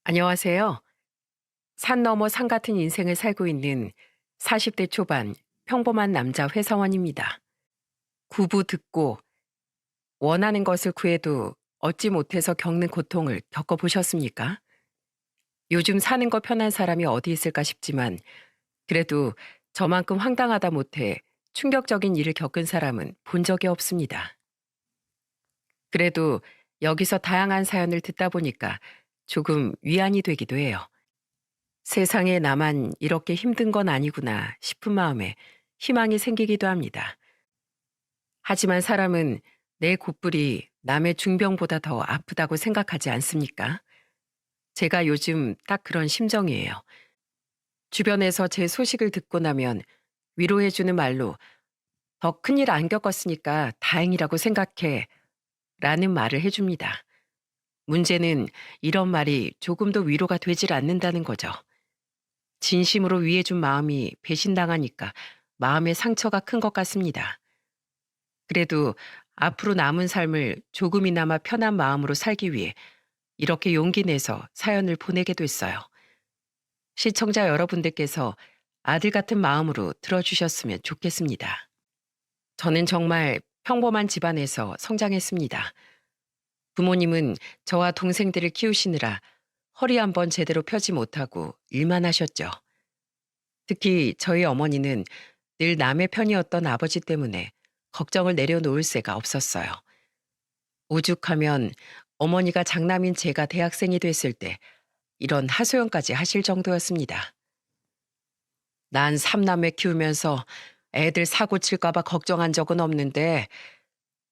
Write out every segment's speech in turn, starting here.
안녕하세요. 산 넘어 산 같은 인생을 살고 있는 40대 초반 평범한 남자 회사원입니다. 구부 듣고 원하는 것을 구해도 얻지 못해서 겪는 고통을 겪어보셨습니까? 요즘 사는 거 편한 사람이 어디 있을까 싶지만 그래도 저만큼 황당하다 못해 충격적인 일을 겪은 사람은 본 적이 없습니다. 그래도 여기서 다양한 사연을 듣다 보니까 조금 위안이 되기도 해요. 세상에 나만 이렇게 힘든 건 아니구나 싶은 마음에 희망이 생기기도 합니다. 하지만 사람은 내 god불이 남의 중병보다 더 아프다고 생각하지 않습니까? 제가 요즘 딱 그런 심정이에요. 주변에서 제 소식을 듣고 나면 위로해주는 말로 더 큰일 안 겪었으니까 다행이라고 생각해 라는 말을 해줍니다. 문제는 이런 말이 조금도 위로가 되질 않는다는 거죠. 진심으로 위해준 마음이 배신당하니까 마음의 상처가 큰 것 같습니다. 그래도 앞으로 남은 삶을 조금이나마 편한 마음으로 살기 위해 이렇게 용기 내서 사연을 보내게 됐어요. 시청자 여러분들께서 아들 같은 마음으로 들어주셨으면 좋겠습니다. 저는 정말 평범한 집안에서 성장했습니다. 부모님은 저와 동생들을 키우시느라 허리 한번 제대로 펴지 못하고 일만 하셨죠. 특히 저희 어머니는 늘 남의 편이었던 아버지 때문에 걱정을 내려놓을 새가 없었어요. 오죽하면 어머니가 장남인 제가 대학생이 됐을 때 이런 하소연까지 하실 정도였습니다. 난 삼남매 키우면서 애들 사고 칠까봐 걱정한 적은 없는데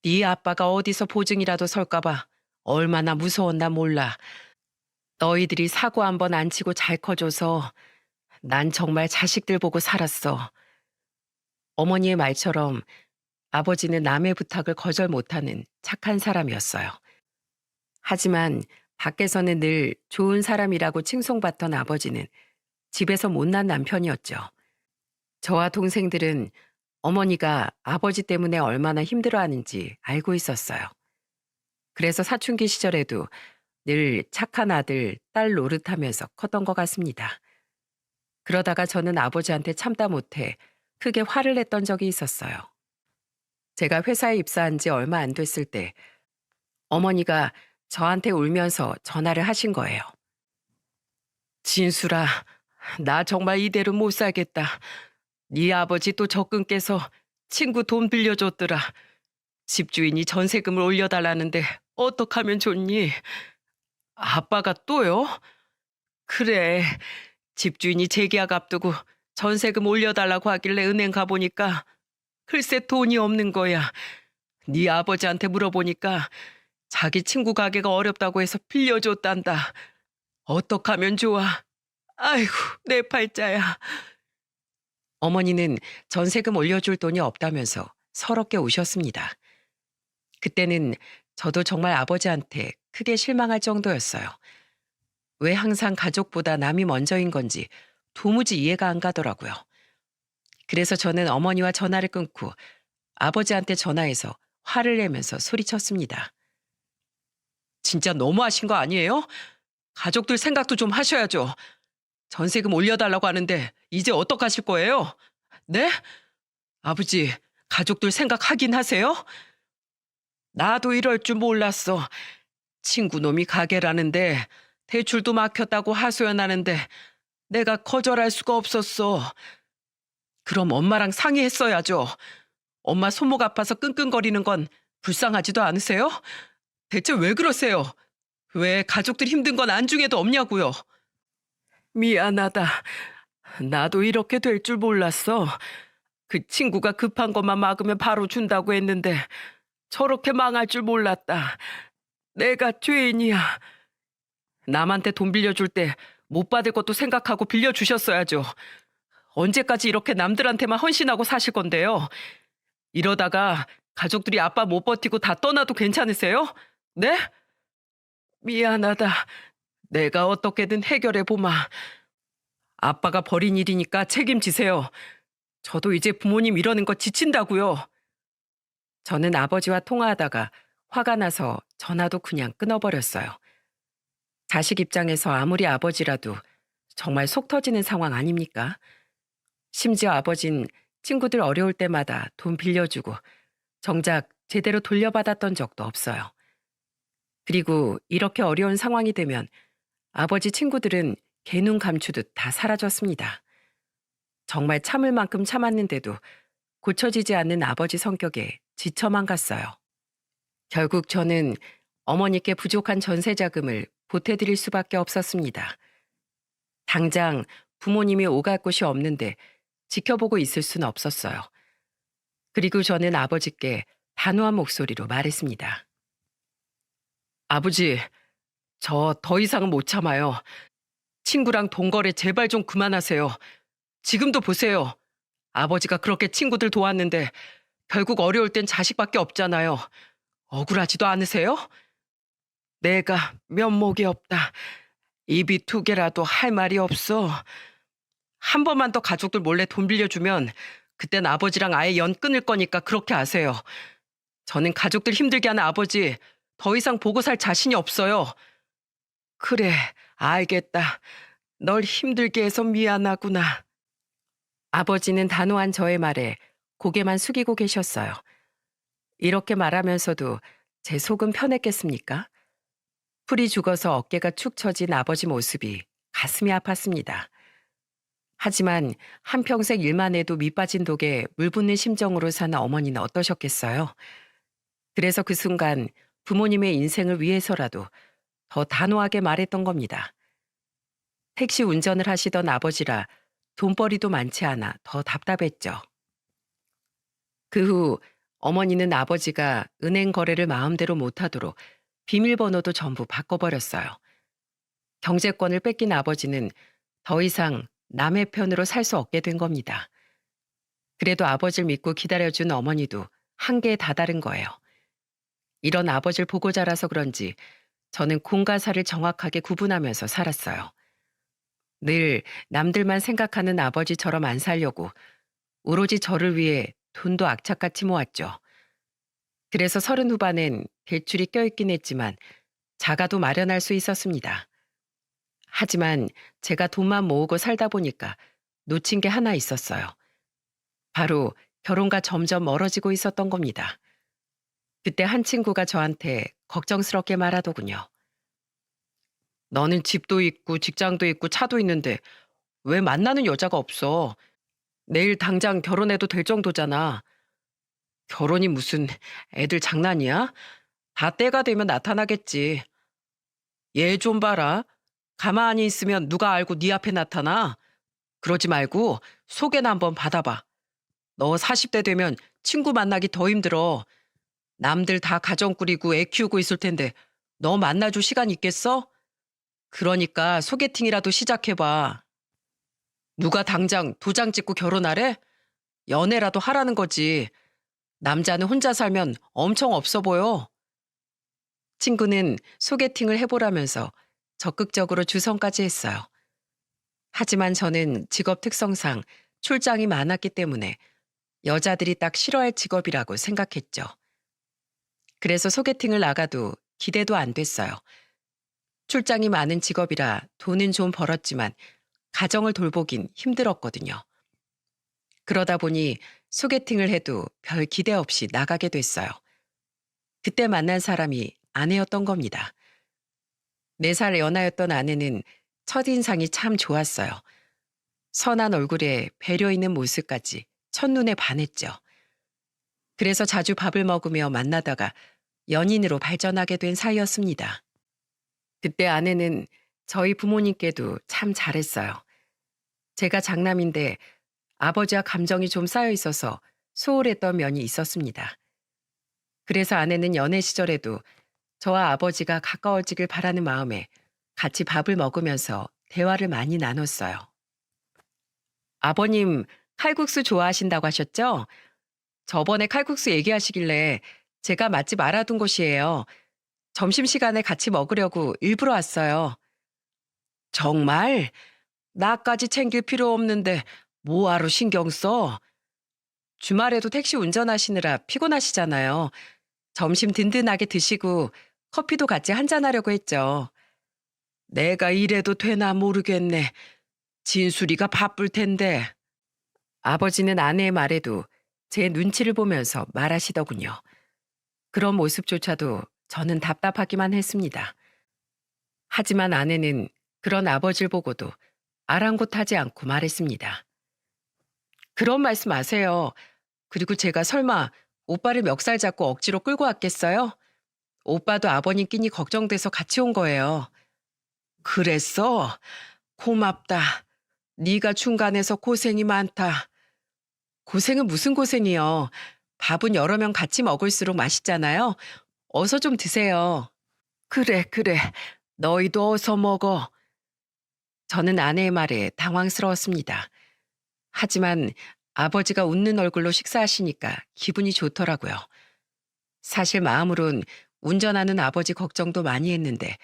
네 아빠가 어디서 보증이라도 설까봐 얼마나 무서웠나 몰라. 너희들이 사고 한번 안 치고 잘 커줘서 난 정말 자식들 보고 살았어. 어머니의 말처럼 아버지는 남의 부탁을 거절 못하는 착한 사람이었어요. 하지만 밖에서는 늘 좋은 사람이라고 칭송받던 아버지는 집에서 못난 남편이었죠. 저와 동생들은 어머니가 아버지 때문에 얼마나 힘들어하는지 알고 있었어요. 그래서 사춘기 시절에도 늘 착한 아들, 딸 노릇하면서 컸던 것 같습니다. 그러다가 저는 아버지한테 참다 못해 크게 화를 냈던 적이 있었어요. 제가 회사에 입사한 지 얼마 안 됐을 때 어머니가 저한테 울면서 전화를 하신 거예요. 진수라, 나 정말 이대로 못 살겠다. 네 아버지 또 적금 깨서 친구 돈 빌려줬더라. 집주인이 전세금을 올려달라는데 어떡하면 좋니? 아빠가 또요? 그래, 집주인이 재계약 앞두고 전세금 올려달라고 하길래 은행 가보니까 글쎄 돈이 없는 거야. 네 아버지한테 물어보니까 자기 친구 가게가 어렵다고 해서 빌려줬단다. 어떡하면 좋아? 아이고, 내 팔자야. 어머니는 전세금 올려줄 돈이 없다면서 서럽게 우셨습니다. 그때는 저도 정말 아버지한테 크게 실망할 정도였어요. 왜 항상 가족보다 남이 먼저인 건지 도무지 이해가 안 가더라고요. 그래서 저는 어머니와 전화를 끊고 아버지한테 전화해서 화를 내면서 소리쳤습니다. 진짜 너무하신 거 아니에요? 가족들 생각도 좀 하셔야죠. 전세금 올려달라고 하는데 이제 어떡하실 거예요? 네? 아버지, 가족들 생각하긴 하세요? 나도 이럴 줄 몰랐어. 친구 놈이 가게라는데 대출도 막혔다고 하소연하는데 내가 거절할 수가 없었어. 그럼 엄마랑 상의했어야죠. 엄마 손목 아파서 끙끙거리는 건 불쌍하지도 않으세요? 대체 왜 그러세요? 왜 가족들 힘든 건 안중에도 없냐고요? 미안하다. 나도 이렇게 될 줄 몰랐어. 그 친구가 급한 것만 막으면 바로 준다고 했는데 저렇게 망할 줄 몰랐다. 내가 죄인이야. 남한테 돈 빌려줄 때 못 받을 것도 생각하고 빌려주셨어야죠. 언제까지 이렇게 남들한테만 헌신하고 사실 건데요? 이러다가 가족들이 아빠 못 버티고 다 떠나도 괜찮으세요? 네? 미안하다. 내가 어떻게든 해결해 보마. 아빠가 벌인 일이니까 책임지세요. 저도 이제 부모님 이러는 거 지친다고요. 저는 아버지와 통화하다가 화가 나서 전화도 그냥 끊어버렸어요. 자식 입장에서 아무리 아버지라도 정말 속 터지는 상황 아닙니까? 심지어 아버진 친구들 어려울 때마다 돈 빌려주고 정작 제대로 돌려받았던 적도 없어요. 그리고 이렇게 어려운 상황이 되면 아버지 친구들은 개눈 감추듯 다 사라졌습니다. 정말 참을 만큼 참았는데도 고쳐지지 않는 아버지 성격에 지쳐만 갔어요. 결국 저는 어머니께 부족한 전세 자금을 보태드릴 수밖에 없었습니다. 당장 부모님이 오갈 곳이 없는데 지켜보고 있을 수는 없었어요. 그리고 저는 아버지께 단호한 목소리로 말했습니다. 아버지, 저 더 이상은 못 참아요. 친구랑 돈 거래 제발 좀 그만하세요. 지금도 보세요. 아버지가 그렇게 친구들 도왔는데 결국 어려울 땐 자식밖에 없잖아요. 억울하지도 않으세요? 내가 면목이 없다. 입이 두 개라도 할 말이 없어. 한 번만 더 가족들 몰래 돈 빌려주면 그땐 아버지랑 아예 연 끊을 거니까 그렇게 아세요. 저는 가족들 힘들게 하는 아버지 더 이상 보고 살 자신이 없어요. 그래, 알겠다. 널 힘들게 해서 미안하구나. 아버지는 단호한 저의 말에 고개만 숙이고 계셨어요. 이렇게 말하면서도 제 속은 편했겠습니까? 풀이 죽어서 어깨가 축 처진 아버지 모습이 가슴이 아팠습니다. 하지만 한평생 일만 해도 밑빠진 독에 물 붓는 심정으로 사는 어머니는 어떠셨겠어요? 그래서 그 순간 부모님의 인생을 위해서라도 더 단호하게 말했던 겁니다. 택시 운전을 하시던 아버지라 돈벌이도 많지 않아 더 답답했죠. 그 후 어머니는 아버지가 은행 거래를 마음대로 못하도록 비밀번호도 전부 바꿔버렸어요. 경제권을 뺏긴 아버지는 더 이상 남의 편으로 살 수 없게 된 겁니다. 그래도 아버지를 믿고 기다려준 어머니도 한계에 다다른 거예요. 이런 아버지를 보고 자라서 그런지 저는 공과 사를 정확하게 구분하면서 살았어요. 늘 남들만 생각하는 아버지처럼 안 살려고 오로지 저를 위해 돈도 악착같이 모았죠. 그래서 30 후반엔 대출이 껴있긴 했지만 자가도 마련할 수 있었습니다. 하지만 제가 돈만 모으고 살다 보니까 놓친 게 하나 있었어요. 바로 결혼과 점점 멀어지고 있었던 겁니다. 그때 한 친구가 저한테 걱정스럽게 말하더군요. 너는 집도 있고 직장도 있고 차도 있는데 왜 만나는 여자가 없어? 내일 당장 결혼해도 될 정도잖아. 결혼이 무슨 애들 장난이야? 다 때가 되면 나타나겠지. 얘 좀 봐라. 가만히 있으면 누가 알고 네 앞에 나타나? 그러지 말고 소개나 한번 받아봐. 너 40대 되면 친구 만나기 더 힘들어. 남들 다 가정 꾸리고 애 키우고 있을 텐데 너 만나줄 시간 있겠어? 그러니까 소개팅이라도 시작해봐. 누가 당장 도장 찍고 결혼하래? 연애라도 하라는 거지. 남자는 혼자 살면 엄청 없어 보여. 친구는 소개팅을 해보라면서 적극적으로 주선까지 했어요. 하지만 저는 직업 특성상 출장이 많았기 때문에 여자들이 딱 싫어할 직업이라고 생각했죠. 그래서 소개팅을 나가도 기대도 안 됐어요. 출장이 많은 직업이라 돈은 좀 벌었지만 가정을 돌보긴 힘들었거든요. 그러다 보니 소개팅을 해도 별 기대 없이 나가게 됐어요. 그때 만난 사람이 아내였던 겁니다. 4살 연하였던 아내는 첫인상이 참 좋았어요. 선한 얼굴에 배려 있는 모습까지 첫눈에 반했죠. 그래서 자주 밥을 먹으며 만나다가 연인으로 발전하게 된 사이였습니다. 그때 아내는 저희 부모님께도 참 잘했어요. 제가 장남인데 아버지와 감정이 좀 쌓여 있어서 소홀했던 면이 있었습니다. 그래서 아내는 연애 시절에도 저와 아버지가 가까워지길 바라는 마음에 같이 밥을 먹으면서 대화를 많이 나눴어요. 아버님, 칼국수 좋아하신다고 하셨죠? 저번에 칼국수 얘기하시길래 제가 맛집 알아둔 곳이에요. 점심시간에 같이 먹으려고 일부러 왔어요. 정말? 나까지 챙길 필요 없는데 뭐하러 신경 써? 주말에도 택시 운전하시느라 피곤하시잖아요. 점심 든든하게 드시고 커피도 같이 한잔하려고 했죠. 내가 이래도 되나 모르겠네. 진수리가 바쁠 텐데. 아버지는 아내의 말에도 제 눈치를 보면서 말하시더군요. 그런 모습조차도 저는 답답하기만 했습니다. 하지만 아내는 그런 아버지를 보고도 아랑곳하지 않고 말했습니다. 그런 말씀 마세요. 그리고 제가 설마 오빠를 멱살 잡고 억지로 끌고 왔겠어요? 오빠도 아버님 끼니 걱정돼서 같이 온 거예요. 그랬어? 고맙다. 네가 중간에서 고생이 많다. 고생은 무슨 고생이요. 밥은 여러 명 같이 먹을수록 맛있잖아요. 어서 좀 드세요. 그래, 그래. 너희도 어서 먹어. 저는 아내의 말에 당황스러웠습니다. 하지만 아버지가 웃는 얼굴로 식사하시니까 기분이 좋더라고요. 사실 마음으론 운전하는 아버지 걱정도 많이 했는데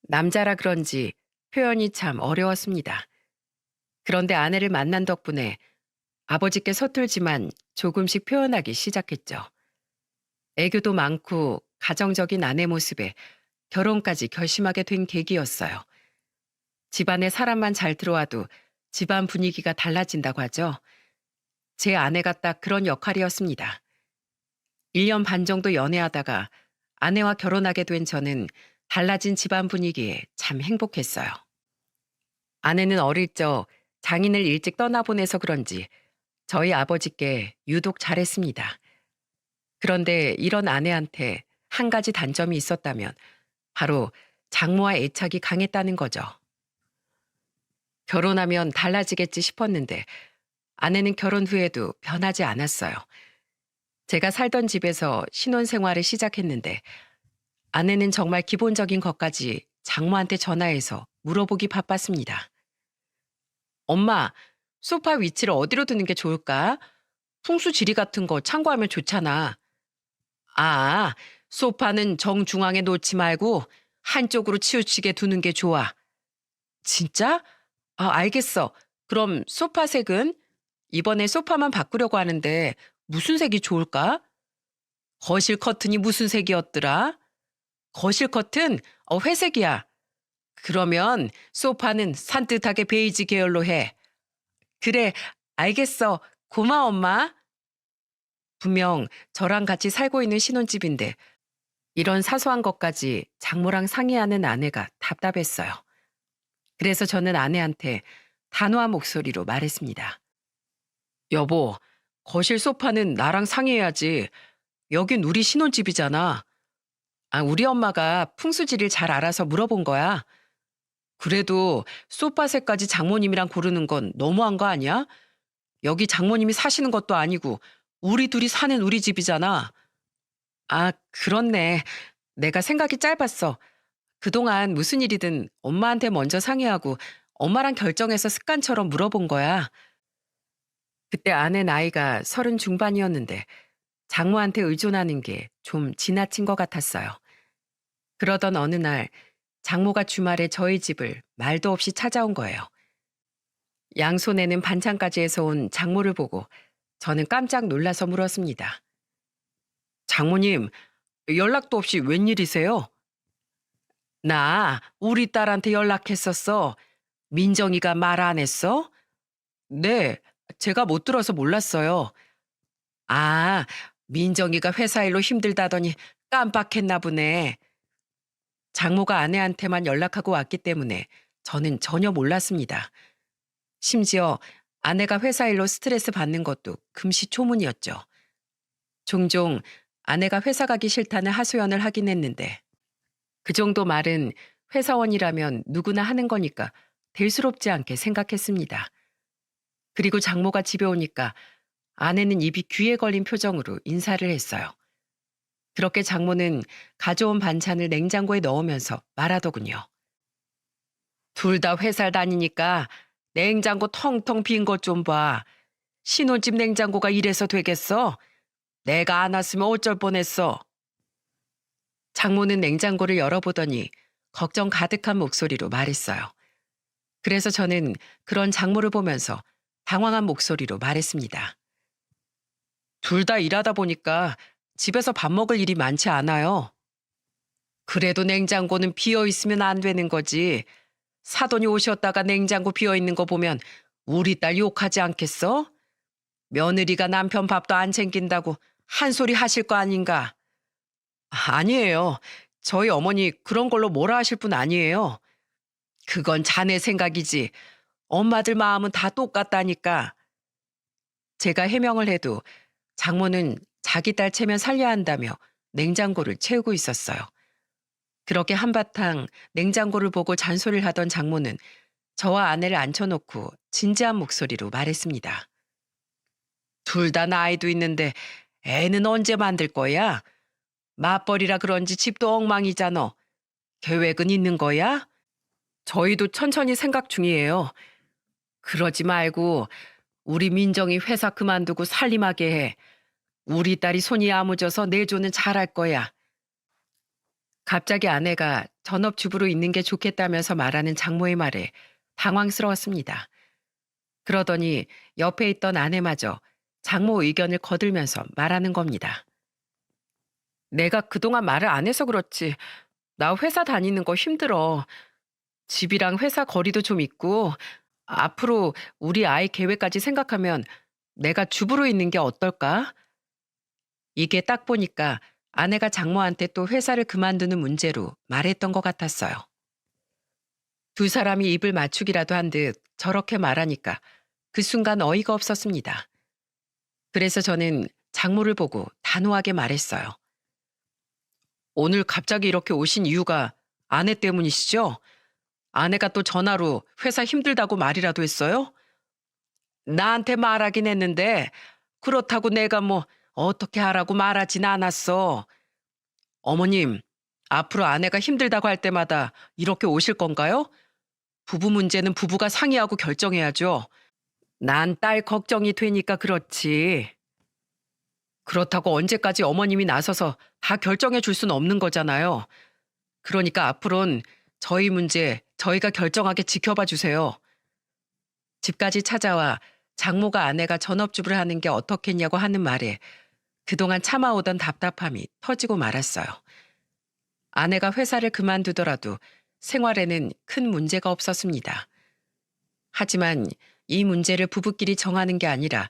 남자라 그런지 표현이 참 어려웠습니다. 그런데 아내를 만난 덕분에 아버지께 서툴지만 조금씩 표현하기 시작했죠. 애교도 많고 가정적인 아내 모습에 결혼까지 결심하게 된 계기였어요. 집안에 사람만 잘 들어와도 집안 분위기가 달라진다고 하죠. 제 아내가 딱 그런 역할이었습니다. 1년 반 정도 연애하다가 아내와 결혼하게 된 저는 달라진 집안 분위기에 참 행복했어요. 아내는 어릴 적 장인을 일찍 떠나보내서 그런지 저희 아버지께 유독 잘했습니다. 그런데 이런 아내한테 한 가지 단점이 있었다면 바로 장모와 애착이 강했다는 거죠. 결혼하면 달라지겠지 싶었는데 아내는 결혼 후에도 변하지 않았어요. 제가 살던 집에서 신혼생활을 시작했는데 아내는 정말 기본적인 것까지 장모한테 전화해서 물어보기 바빴습니다. 엄마, 소파 위치를 어디로 두는 게 좋을까? 풍수 지리 같은 거 참고하면 좋잖아. 아, 소파는 정중앙에 놓지 말고 한쪽으로 치우치게 두는 게 좋아. 진짜? 아, 알겠어. 그럼 소파 색은? 이번에 소파만 바꾸려고 하는데 무슨 색이 좋을까? 거실 커튼이 무슨 색이었더라? 거실 커튼? 회색이야. 그러면 소파는 산뜻하게 베이지 계열로 해. 그래, 알겠어. 고마워, 엄마. 분명 저랑 같이 살고 있는 신혼집인데 이런 사소한 것까지 장모랑 상의하는 아내가 답답했어요. 그래서 저는 아내한테 단호한 목소리로 말했습니다. 여보, 거실 소파는 나랑 상의해야지. 여긴 우리 신혼집이잖아. 아, 우리 엄마가 풍수지리를 잘 알아서 물어본 거야. 그래도 소파 색까지 장모님이랑 고르는 건 너무한 거 아니야? 여기 장모님이 사시는 것도 아니고 우리 둘이 사는 우리 집이잖아. 아, 그렇네. 내가 생각이 짧았어. 그동안 무슨 일이든 엄마한테 먼저 상의하고 엄마랑 결정해서 습관처럼 물어본 거야. 그때 아내 나이가 30 중반이었는데 장모한테 의존하는 게 좀 지나친 것 같았어요. 그러던 어느 날 장모가 주말에 저희 집을 말도 없이 찾아온 거예요. 양손에는 반찬까지 해서 온 장모를 보고 저는 깜짝 놀라서 물었습니다. 장모님, 연락도 없이 웬일이세요? 나 우리 딸한테 연락했었어. 민정이가 말 안 했어? 네, 제가 못 들어서 몰랐어요. 아, 민정이가 회사 일로 힘들다더니 깜빡했나 보네. 장모가 아내한테만 연락하고 왔기 때문에 저는 전혀 몰랐습니다. 심지어 아내가 회사 일로 스트레스 받는 것도 금시초문이었죠. 종종 아내가 회사 가기 싫다는 하소연을 하긴 했는데 그 정도 말은 회사원이라면 누구나 하는 거니까 대수롭지 않게 생각했습니다. 그리고 장모가 집에 오니까 아내는 입이 귀에 걸린 표정으로 인사를 했어요. 그렇게 장모는 가져온 반찬을 냉장고에 넣으면서 말하더군요. 둘 다 회사 다니니까 냉장고 텅텅 빈 것 좀 봐. 신혼집 냉장고가 이래서 되겠어? 내가 안 왔으면 어쩔 뻔했어. 장모는 냉장고를 열어보더니 걱정 가득한 목소리로 말했어요. 그래서 저는 그런 장모를 보면서 당황한 목소리로 말했습니다. 둘 다 일하다 보니까 집에서 밥 먹을 일이 많지 않아요. 그래도 냉장고는 비어 있으면 안 되는 거지. 사돈이 오셨다가 냉장고 비어 있는 거 보면 우리 딸 욕하지 않겠어? 며느리가 남편 밥도 안 챙긴다고 한 소리 하실 거 아닌가? 아니에요. 저희 어머니 그런 걸로 뭐라 하실 분 아니에요. 그건 자네 생각이지. 엄마들 마음은 다 똑같다니까. 제가 해명을 해도 장모는 자기 딸 체면 살려야 한다며 냉장고를 채우고 있었어요. 그렇게 한바탕 냉장고를 보고 잔소리를 하던 장모는 저와 아내를 앉혀놓고 진지한 목소리로 말했습니다. 둘 다 나이도 있는데 애는 언제 만들 거야? 맞벌이라 그런지 집도 엉망이잖아. 계획은 있는 거야? 저희도 천천히 생각 중이에요. 그러지 말고 우리 민정이 회사 그만두고 살림하게 해. 우리 딸이 손이 야무져서 내조는 잘할 거야. 갑자기 아내가 전업주부로 있는 게 좋겠다면서 말하는 장모의 말에 당황스러웠습니다. 그러더니 옆에 있던 아내마저 장모 의견을 거들면서 말하는 겁니다. 내가 그동안 말을 안 해서 그렇지. 나 회사 다니는 거 힘들어. 집이랑 회사 거리도 좀 있고 앞으로 우리 아이 계획까지 생각하면 내가 주부로 있는 게 어떨까? 이게 딱 보니까 아내가 장모한테 또 회사를 그만두는 문제로 말했던 것 같았어요. 두 사람이 입을 맞추기라도 한 듯 저렇게 말하니까 그 순간 어이가 없었습니다. 그래서 저는 장모를 보고 단호하게 말했어요. 오늘 갑자기 이렇게 오신 이유가 아내 때문이시죠? 아내가 또 전화로 회사 힘들다고 말이라도 했어요? 나한테 말하긴 했는데 그렇다고 내가 뭐 어떻게 하라고 말하진 않았어. 어머님, 앞으로 아내가 힘들다고 할 때마다 이렇게 오실 건가요? 부부 문제는 부부가 상의하고 결정해야죠. 난 딸 걱정이 되니까 그렇지. 그렇다고 언제까지 어머님이 나서서 다 결정해 줄 수는 없는 거잖아요. 그러니까 앞으로는 저희 문제 저희가 결정하게 지켜봐 주세요. 집까지 찾아와 장모가 아내가 전업주부를 하는 게 어떻겠냐고 하는 말에 그동안 참아오던 답답함이 터지고 말았어요. 아내가 회사를 그만두더라도 생활에는 큰 문제가 없었습니다. 하지만 이 문제를 부부끼리 정하는 게 아니라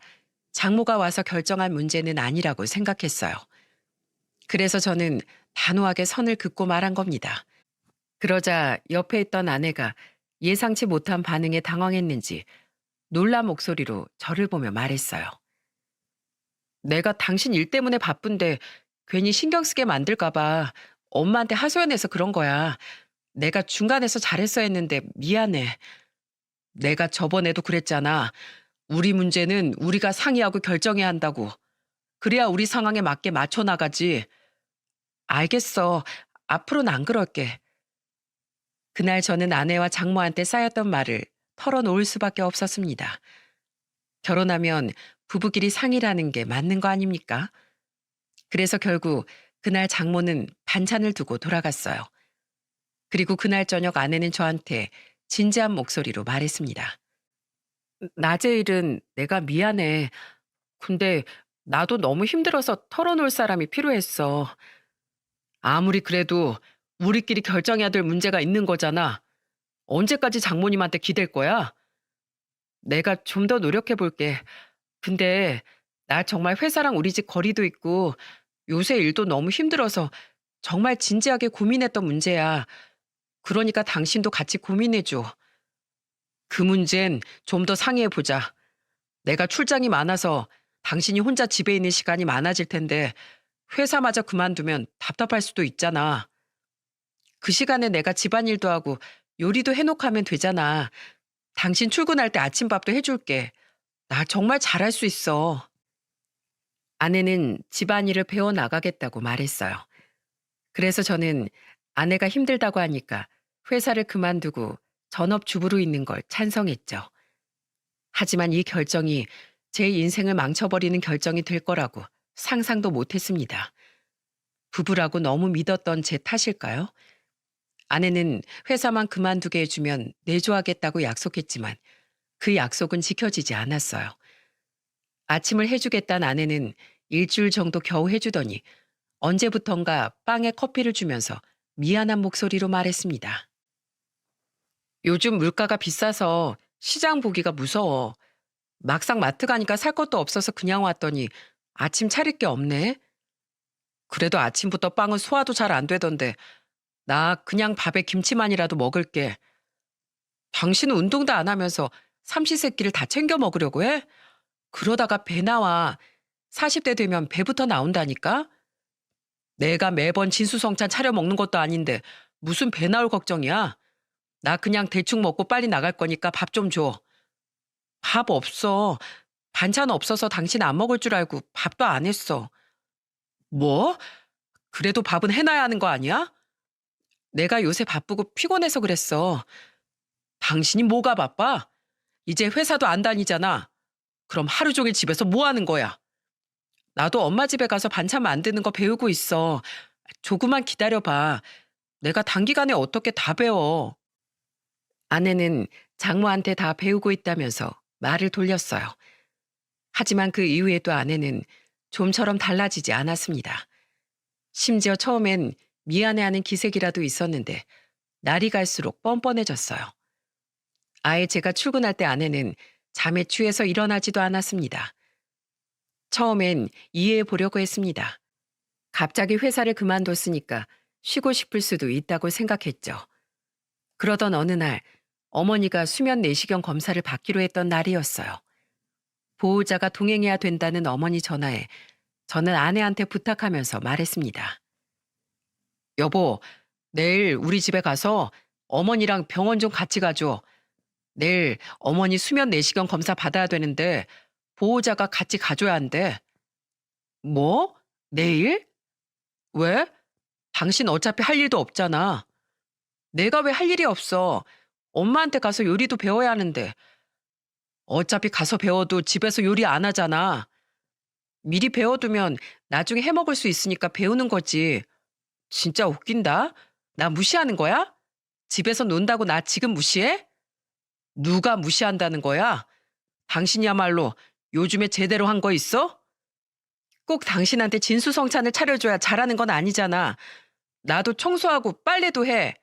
장모가 와서 결정할 문제는 아니라고 생각했어요. 그래서 저는 단호하게 선을 긋고 말한 겁니다. 그러자 옆에 있던 아내가 예상치 못한 반응에 당황했는지 놀란 목소리로 저를 보며 말했어요. 내가 당신 일 때문에 바쁜데 괜히 신경 쓰게 만들까봐 엄마한테 하소연해서 그런 거야. 내가 중간에서 잘했어야 했는데 미안해. 내가 저번에도 그랬잖아. 우리 문제는 우리가 상의하고 결정해야 한다고. 그래야 우리 상황에 맞게 맞춰 나가지. 알겠어. 앞으로는 안 그럴게. 그날 저는 아내와 장모한테 쌓였던 말을 털어놓을 수밖에 없었습니다. 결혼하면 부부끼리 상의라는 게 맞는 거 아닙니까? 그래서 결국 그날 장모는 반찬을 두고 돌아갔어요. 그리고 그날 저녁 아내는 저한테 진지한 목소리로 말했습니다. 낮의 일은 내가 미안해. 근데 나도 너무 힘들어서 털어놓을 사람이 필요했어. 아무리 그래도 우리끼리 결정해야 될 문제가 있는 거잖아. 언제까지 장모님한테 기댈 거야? 내가 좀 더 노력해 볼게. 근데 나 정말 회사랑 우리 집 거리도 있고 요새 일도 너무 힘들어서 정말 진지하게 고민했던 문제야. 그러니까 당신도 같이 고민해 줘. 그 문제는 좀 더 상의해 보자. 내가 출장이 많아서 당신이 혼자 집에 있는 시간이 많아질 텐데 회사마저 그만두면 답답할 수도 있잖아. 그 시간에 내가 집안일도 하고 요리도 해놓고 하면 되잖아. 당신 출근할 때 아침밥도 해줄게. 나 정말 잘할 수 있어. 아내는 집안일을 배워 나가겠다고 말했어요. 그래서 저는 아내가 힘들다고 하니까 회사를 그만두고 전업주부로 있는 걸 찬성했죠. 하지만 이 결정이 제 인생을 망쳐버리는 결정이 될 거라고 상상도 못했습니다. 부부라고 너무 믿었던 제 탓일까요? 아내는 회사만 그만두게 해주면 내조하겠다고 약속했지만 그 약속은 지켜지지 않았어요. 아침을 해주겠다는 아내는 일주일 정도 겨우 해주더니 언제부턴가 빵에 커피를 주면서 미안한 목소리로 말했습니다. 요즘 물가가 비싸서 시장 보기가 무서워. 막상 마트 가니까 살 것도 없어서 그냥 왔더니 아침 차릴 게 없네. 그래도 아침부터 빵은 소화도 잘 안 되던데 나 그냥 밥에 김치만이라도 먹을게. 당신은 운동도 안 하면서 삼시세끼를 다 챙겨 먹으려고 해? 그러다가 배 나와. 40대 되면 배부터 나온다니까? 내가 매번 진수성찬 차려 먹는 것도 아닌데 무슨 배 나올 걱정이야? 나 그냥 대충 먹고 빨리 나갈 거니까 밥 좀 줘. 밥 없어. 반찬 없어서 당신 안 먹을 줄 알고 밥도 안 했어. 뭐? 그래도 밥은 해놔야 하는 거 아니야? 내가 요새 바쁘고 피곤해서 그랬어. 당신이 뭐가 바빠? 이제 회사도 안 다니잖아. 그럼 하루 종일 집에서 뭐 하는 거야? 나도 엄마 집에 가서 반찬 만드는 거 배우고 있어. 조금만 기다려봐. 내가 단기간에 어떻게 다 배워. 아내는 장모한테 다 배우고 있다면서 말을 돌렸어요. 하지만 그 이후에도 아내는 좀처럼 달라지지 않았습니다. 심지어 처음엔 미안해하는 기색이라도 있었는데 날이 갈수록 뻔뻔해졌어요. 아예 제가 출근할 때 아내는 잠에 취해서 일어나지도 않았습니다. 처음엔 이해해 보려고 했습니다. 갑자기 회사를 그만뒀으니까 쉬고 싶을 수도 있다고 생각했죠. 그러던 어느 날 어머니가 수면 내시경 검사를 받기로 했던 날이었어요. 보호자가 동행해야 된다는 어머니 전화에 저는 아내한테 부탁하면서 말했습니다. 여보, 내일 우리 집에 가서 어머니랑 병원 좀 같이 가줘. 내일 어머니 수면 내시경 검사 받아야 되는데 보호자가 같이 가줘야 한대. 뭐? 내일? 왜? 당신 어차피 할 일도 없잖아. 내가 왜 할 일이 없어? 엄마한테 가서 요리도 배워야 하는데. 어차피 가서 배워도 집에서 요리 안 하잖아. 미리 배워두면 나중에 해 먹을 수 있으니까 배우는 거지. 진짜 웃긴다. 나 무시하는 거야? 집에서 논다고 나 지금 무시해? 누가 무시한다는 거야? 당신이야말로 요즘에 제대로 한 거 있어? 꼭 당신한테 진수성찬을 차려줘야 잘하는 건 아니잖아. 나도 청소하고 빨래도 해.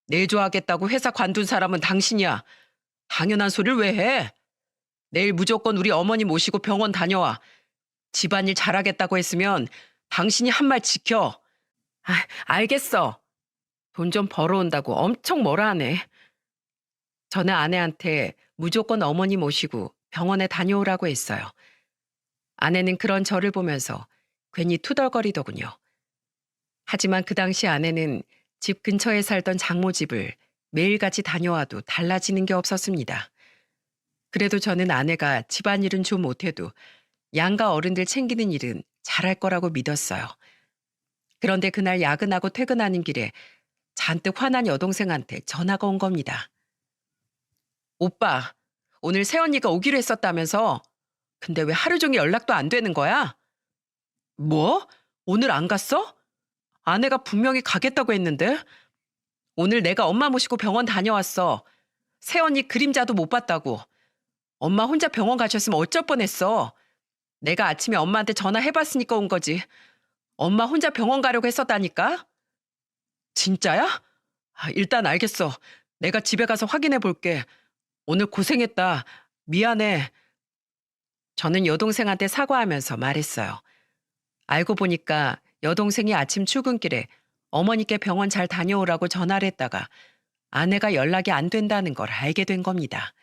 내조하겠다고 회사 관둔 사람은 당신이야. 당연한 소리를 왜 해? 내일 무조건 우리 어머니 모시고 병원 다녀와. 집안일 잘하겠다고 했으면 당신이 한 말 지켜. 아, 알겠어. 돈 좀 벌어온다고 엄청 뭐라 하네. 저는 아내한테 무조건 어머니 모시고 병원에 다녀오라고 했어요. 아내는 그런 저를 보면서 괜히 투덜거리더군요. 하지만 그 당시 아내는 집 근처에 살던 장모 집을 매일같이 다녀와도 달라지는 게 없었습니다. 그래도 저는 아내가 집안일은 좀 못해도 양가 어른들 챙기는 일은 잘할 거라고 믿었어요. 그런데 그날 야근하고 퇴근하는 길에 잔뜩 화난 여동생한테 전화가 온 겁니다. 오빠, 오늘 새언니가 오기로 했었다면서? 근데 왜 하루 종일 연락도 안 되는 거야? 뭐? 오늘 안 갔어? 아내가 분명히 가겠다고 했는데? 오늘 내가 엄마 모시고 병원 다녀왔어. 새언니 그림자도 못 봤다고. 엄마 혼자 병원 가셨으면 어쩔 뻔했어. 내가 아침에 엄마한테 전화해봤으니까 온 거지. 엄마 혼자 병원 가려고 했었다니까? 진짜야? 일단 알겠어. 내가 집에 가서 확인해 볼게. 오늘 고생했다. 미안해. 저는 여동생한테 사과하면서 말했어요. 알고 보니까 여동생이 아침 출근길에 어머니께 병원 잘 다녀오라고 전화를 했다가 아내가 연락이 안 된다는 걸 알게 된 겁니다.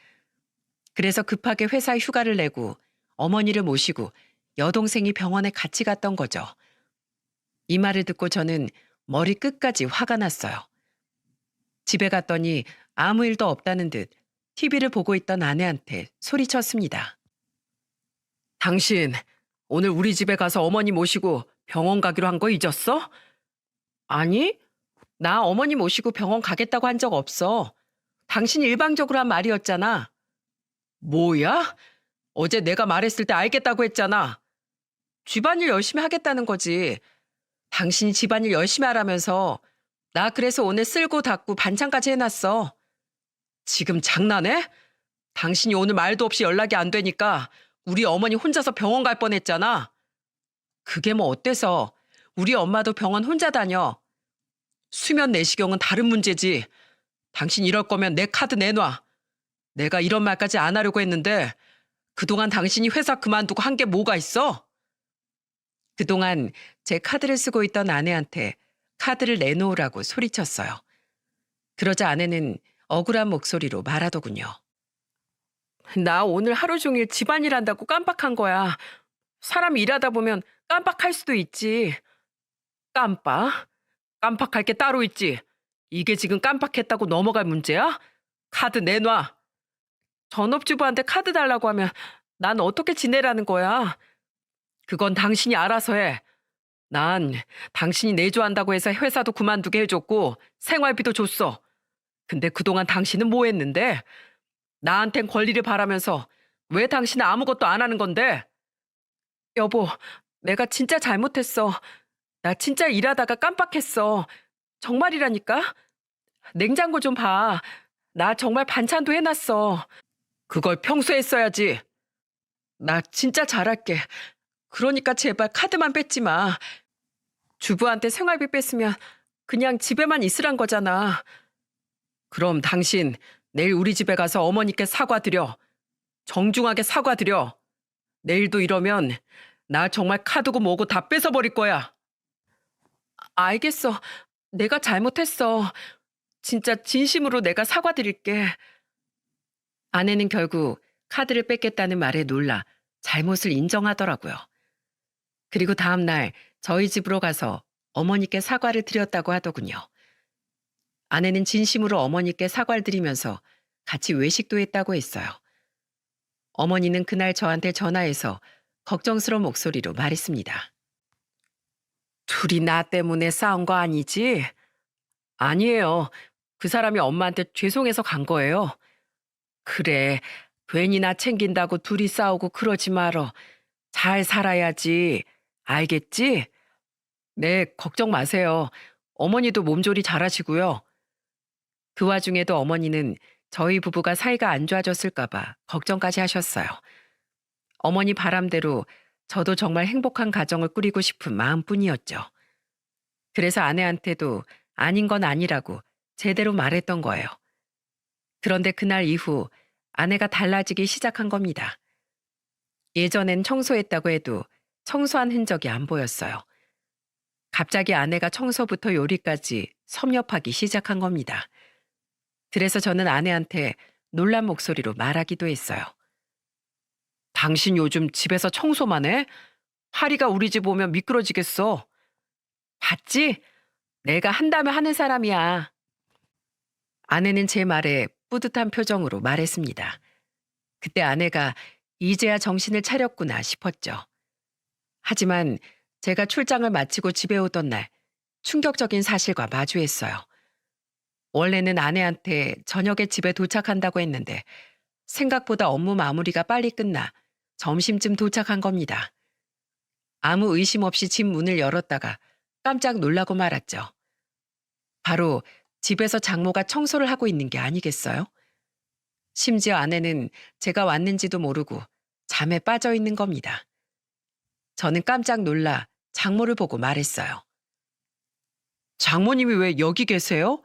그래서 급하게 회사 휴가를 내고 어머니를 모시고 여동생이 병원에 같이 갔던 거죠. 이 말을 듣고 저는 머리 끝까지 화가 났어요. 집에 갔더니 아무 일도 없다는 듯 TV를 보고 있던 아내한테 소리쳤습니다. 당신, 오늘 우리 집에 가서 어머니 모시고 병원 가기로 한 거 잊었어? 아니, 나 어머니 모시고 병원 가겠다고 한 적 없어. 당신이 일방적으로 한 말이었잖아. 뭐야? 어제 내가 말했을 때 알겠다고 했잖아. 집안일 열심히 하겠다는 거지. 당신이 집안일 열심히 하라면서 나 그래서 오늘 쓸고 닦고 반찬까지 해놨어. 지금 장난해? 당신이 오늘 말도 없이 연락이 안 되니까 우리 어머니 혼자서 병원 갈 뻔했잖아. 그게 뭐 어때서? 우리 엄마도 병원 혼자 다녀. 수면 내시경은 다른 문제지. 당신 이럴 거면 내 카드 내놔. 내가 이런 말까지 안 하려고 했는데 그동안 당신이 회사 그만두고 한 게 뭐가 있어? 그동안 제 카드를 쓰고 있던 아내한테 카드를 내놓으라고 소리쳤어요. 그러자 아내는 억울한 목소리로 말하더군요. 나 오늘 하루 종일 집안일 한다고 깜빡한 거야. 사람이 일하다 보면 깜빡할 수도 있지. 깜빡? 깜빡할 게 따로 있지. 이게 지금 깜빡했다고 넘어갈 문제야? 카드 내놔. 전업주부한테 카드 달라고 하면 난 어떻게 지내라는 거야? 그건 당신이 알아서 해. 난 당신이 내조한다고 해서 회사도 그만두게 해줬고 생활비도 줬어. 근데 그동안 당신은 뭐 했는데? 나한텐 권리를 바라면서 왜 당신은 아무것도 안 하는 건데? 여보, 내가 진짜 잘못했어. 나 진짜 일하다가 깜빡했어. 정말이라니까? 냉장고 좀 봐. 나 정말 반찬도 해놨어. 그걸 평소에 써야지. 나 진짜 잘할게. 그러니까 제발 카드만 뺏지 마. 주부한테 생활비 뺐으면 그냥 집에만 있으란 거잖아. 그럼 당신 내일 우리 집에 가서 어머니께 사과드려. 정중하게 사과드려. 내일도 이러면 나 정말 카드고 뭐고 다 뺏어버릴 거야. 알겠어. 내가 잘못했어. 진짜 진심으로 내가 사과드릴게. 아내는 결국 카드를 뺏겠다는 말에 놀라 잘못을 인정하더라고요. 그리고 다음 날 저희 집으로 가서 어머니께 사과를 드렸다고 하더군요. 아내는 진심으로 어머니께 사과를 드리면서 같이 외식도 했다고 했어요. 어머니는 그날 저한테 전화해서 걱정스러운 목소리로 말했습니다. 둘이 나 때문에 싸운 거 아니지? 아니에요. 그 사람이 엄마한테 죄송해서 간 거예요. 그래, 괜히 나 챙긴다고 둘이 싸우고 그러지 말어. 잘 살아야지. 알겠지? 네, 걱정 마세요. 어머니도 몸조리 잘하시고요. 그 와중에도 어머니는 저희 부부가 사이가 안 좋아졌을까봐 걱정까지 하셨어요. 어머니 바람대로 저도 정말 행복한 가정을 꾸리고 싶은 마음뿐이었죠. 그래서 아내한테도 아닌 건 아니라고 제대로 말했던 거예요. 그런데 그날 이후 아내가 달라지기 시작한 겁니다. 예전엔 청소했다고 해도 청소한 흔적이 안 보였어요. 갑자기 아내가 청소부터 요리까지 섭렵하기 시작한 겁니다. 그래서 저는 아내한테 놀란 목소리로 말하기도 했어요. 당신 요즘 집에서 청소만 해? 하리가 우리 집 오면 미끄러지겠어. 봤지? 내가 한다면 하는 사람이야. 아내는 제 말에 뿌듯한 표정으로 말했습니다. 그때 아내가 이제야 정신을 차렸구나 싶었죠. 하지만 제가 출장을 마치고 집에 오던 날 충격적인 사실과 마주했어요. 원래는 아내한테 저녁에 집에 도착한다고 했는데 생각보다 업무 마무리가 빨리 끝나 점심쯤 도착한 겁니다. 아무 의심 없이 집 문을 열었다가 깜짝 놀라고 말았죠. 바로 집에서 장모가 청소를 하고 있는 게 아니겠어요? 심지어 아내는 제가 왔는지도 모르고 잠에 빠져 있는 겁니다. 저는 깜짝 놀라 장모를 보고 말했어요. 장모님이 왜 여기 계세요?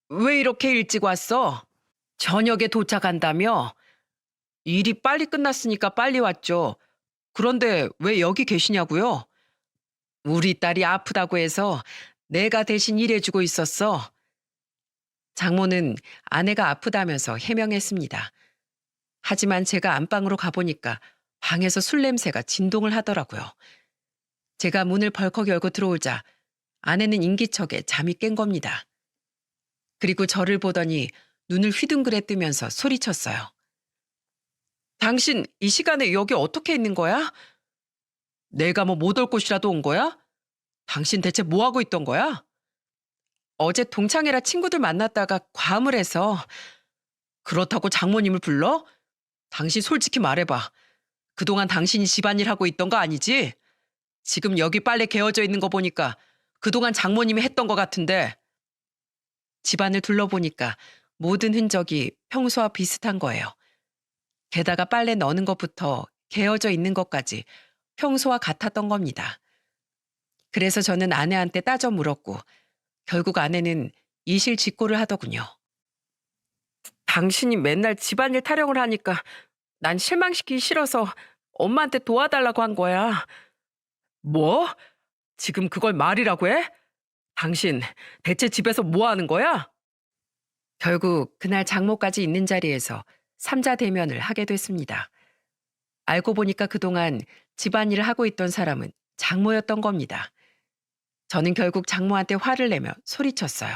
왜 이렇게 일찍 왔어? 저녁에 도착한다며? 일이 빨리 끝났으니까 빨리 왔죠. 그런데 왜 여기 계시냐고요? 우리 딸이 아프다고 해서 내가 대신 일해주고 있었어. 장모는 아내가 아프다면서 해명했습니다. 하지만 제가 안방으로 가보니까 방에서 술 냄새가 진동을 하더라고요. 제가 문을 벌컥 열고 들어오자 아내는 인기척에 잠이 깬 겁니다. 그리고 저를 보더니 눈을 휘둥그레 뜨면서 소리쳤어요. 당신 이 시간에 여기 어떻게 있는 거야? 내가 뭐 못 올 곳이라도 온 거야? 당신 대체 뭐 하고 있던 거야? 어제 동창회라 친구들 만났다가 과음을 해서. 그렇다고 장모님을 불러? 당신 솔직히 말해봐. 그동안 당신이 집안일 하고 있던 거 아니지? 지금 여기 빨래 개어져 있는 거 보니까 그동안 장모님이 했던 거 같은데. 집안을 둘러보니까 모든 흔적이 평소와 비슷한 거예요. 게다가 빨래 넣는 것부터 개어져 있는 것까지 평소와 같았던 겁니다. 그래서 저는 아내한테 따져 물었고 결국 아내는 이실직고를 하더군요. 당신이 맨날 집안일 타령을 하니까 난 실망시키기 싫어서 엄마한테 도와달라고 한 거야. 뭐? 지금 그걸 말이라고 해? 당신 대체 집에서 뭐 하는 거야? 결국 그날 장모까지 있는 자리에서 삼자 대면을 하게 됐습니다. 알고 보니까 그동안 집안일을 하고 있던 사람은 장모였던 겁니다. 저는 결국 장모한테 화를 내며 소리쳤어요.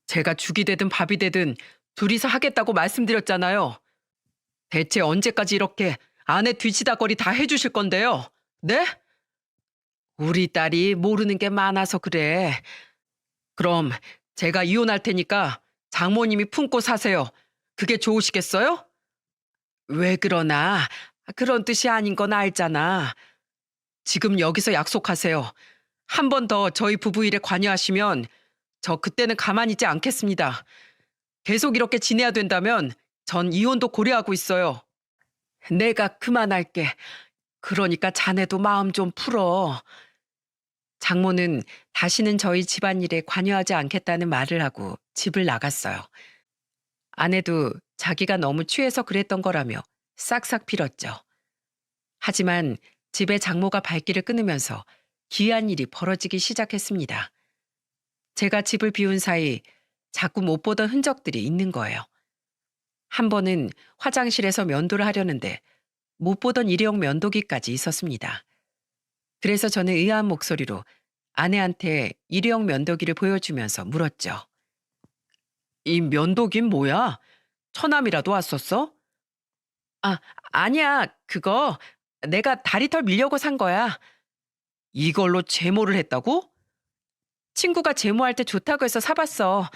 제가 죽이 되든 밥이 되든 둘이서 하겠다고 말씀드렸잖아요. 대체 언제까지 이렇게 아내 뒤치다거리 다 해주실 건데요? 네? 우리 딸이 모르는 게 많아서 그래. 그럼 제가 이혼할 테니까 장모님이 품고 사세요. 그게 좋으시겠어요? 왜 그러나? 그런 뜻이 아닌 건 알잖아. 지금 여기서 약속하세요. 한 번 더 저희 부부 일에 관여하시면 저 그때는 가만히 있지 않겠습니다. 계속 이렇게 지내야 된다면 전 이혼도 고려하고 있어요. 내가 그만할게. 그러니까 자네도 마음 좀 풀어. 장모는 다시는 저희 집안일에 관여하지 않겠다는 말을 하고 집을 나갔어요. 아내도 자기가 너무 취해서 그랬던 거라며 싹싹 빌었죠. 하지만 집에 장모가 발길을 끊으면서 기이한 일이 벌어지기 시작했습니다. 제가 집을 비운 사이 자꾸 못 보던 흔적들이 있는 거예요. 한 번은 화장실에서 면도를 하려는데 못 보던 일회용 면도기까지 있었습니다. 그래서 저는 의아한 목소리로 아내한테 일회용 면도기를 보여주면서 물었죠. 이 면도긴 뭐야? 처남이라도 왔었어? 아, 아니야. 그거 내가 다리털 밀려고 산 거야. 이걸로 제모를 했다고? 친구가 제모할 때 좋다고 해서 사봤어.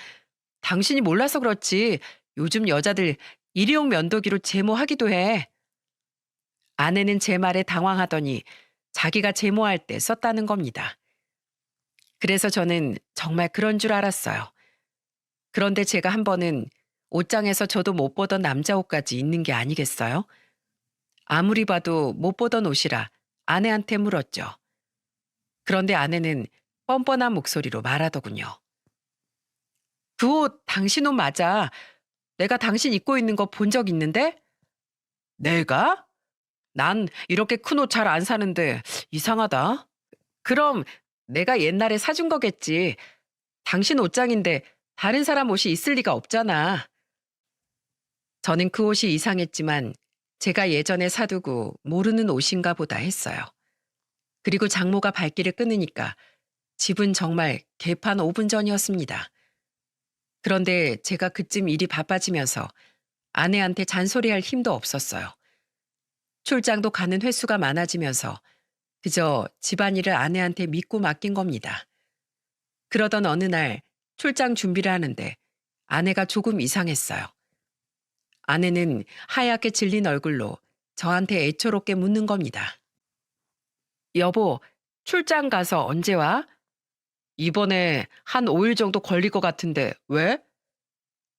당신이 몰라서 그렇지. 요즘 여자들 일회용 면도기로 제모하기도 해. 아내는 제 말에 당황하더니 자기가 제모할 때 썼다는 겁니다. 그래서 저는 정말 그런 줄 알았어요. 그런데 제가 한 번은 옷장에서 저도 못 보던 남자 옷까지 있는 게 아니겠어요? 아무리 봐도 못 보던 옷이라 아내한테 물었죠. 그런데 아내는 뻔뻔한 목소리로 말하더군요. 그 옷 당신 옷 맞아. 내가 당신 입고 있는 거 본 적 있는데? 내가? 난 이렇게 큰 옷 잘 안 사는데 이상하다. 그럼 내가 옛날에 사준 거겠지. 당신 옷장인데 다른 사람 옷이 있을 리가 없잖아. 저는 그 옷이 이상했지만 제가 예전에 사두고 모르는 옷인가 보다 했어요. 그리고 장모가 발길을 끊으니까 집은 정말 개판 5분 전이었습니다. 그런데 제가 그쯤 일이 바빠지면서 아내한테 잔소리할 힘도 없었어요. 출장도 가는 횟수가 많아지면서 그저 집안일을 아내한테 믿고 맡긴 겁니다. 그러던 어느 날 출장 준비를 하는데 아내가 조금 이상했어요. 아내는 하얗게 질린 얼굴로 저한테 애초롭게 묻는 겁니다. 여보, 출장 가서 언제 와? 이번에 한 5일 정도 걸릴 것 같은데 왜?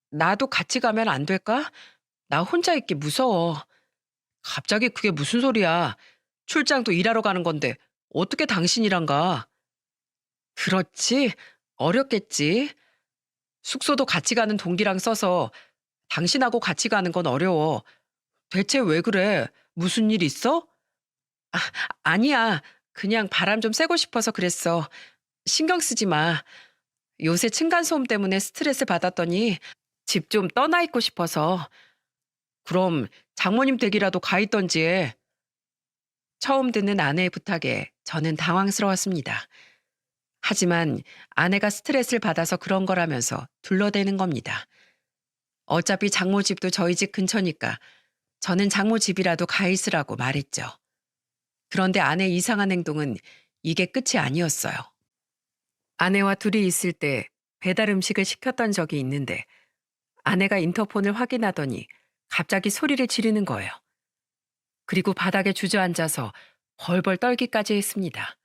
나도 같이 가면 안 될까? 나 혼자 있기 무서워. 갑자기 그게 무슨 소리야. 출장도 일하러 가는 건데 어떻게 당신이랑 가? 그렇지. 어렵겠지. 숙소도 같이 가는 동기랑 써서 당신하고 같이 가는 건 어려워. 대체 왜 그래? 무슨 일 있어? 아, 아니야. 그냥 바람 좀 쐬고 싶어서 그랬어. 신경 쓰지 마. 요새 층간소음 때문에 스트레스 받았더니 집 좀 떠나 있고 싶어서. 그럼 장모님 댁이라도 가 있던지 해. 처음 듣는 아내의 부탁에 저는 당황스러웠습니다. 하지만 아내가 스트레스를 받아서 그런 거라면서 둘러대는 겁니다. 어차피 장모 집도 저희 집 근처니까 저는 장모 집이라도 가 있으라고 말했죠. 그런데 아내의 이상한 행동은 이게 끝이 아니었어요. 아내와 둘이 있을 때 배달 음식을 시켰던 적이 있는데 아내가 인터폰을 확인하더니 갑자기 소리를 지르는 거예요. 그리고 바닥에 주저앉아서 벌벌 떨기까지 했습니다.